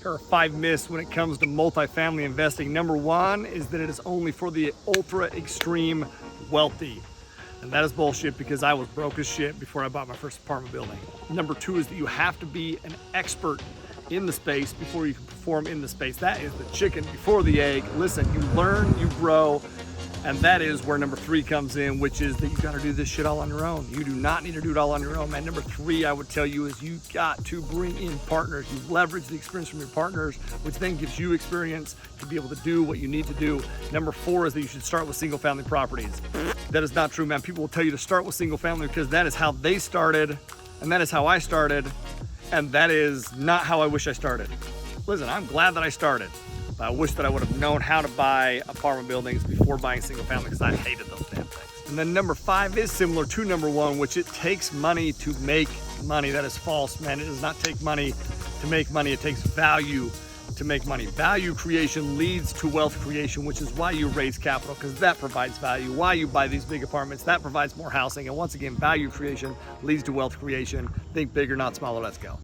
or 5 myths when it comes to multifamily investing. Number 1 is that it is only for the ultra extreme wealthy. And that is bullshit, because I was broke as shit before I bought my first apartment building. Number 2 is that you have to be an expert in the space before you can perform in the space. That is the chicken before the egg. Listen, you learn, you grow, and that is where number 3 comes in, which is that you gotta do this shit all on your own. You do not need to do it all on your own, man. Number 3, I would tell you, is you got to bring in partners. You leverage the experience from your partners, which then gives you experience to be able to do what you need to do. Number 4 is that you should start with single family properties. That is not true, man. People will tell you to start with single family because that is how they started, and that is how I started, and that is not how I wish I started. Listen, I'm glad that I started, but I wish that I would have known how to buy apartment buildings before buying single family, because I hated those damn things. And then number 5 is similar to number 1, which it takes money to make money. That is false, man. It does not take money to make money. It takes value to make money. Value creation leads to wealth creation, which is why you raise capital, because that provides value. Why you buy these big apartments, that provides more housing. And once again, value creation leads to wealth creation. Think bigger, not smaller. Let's go.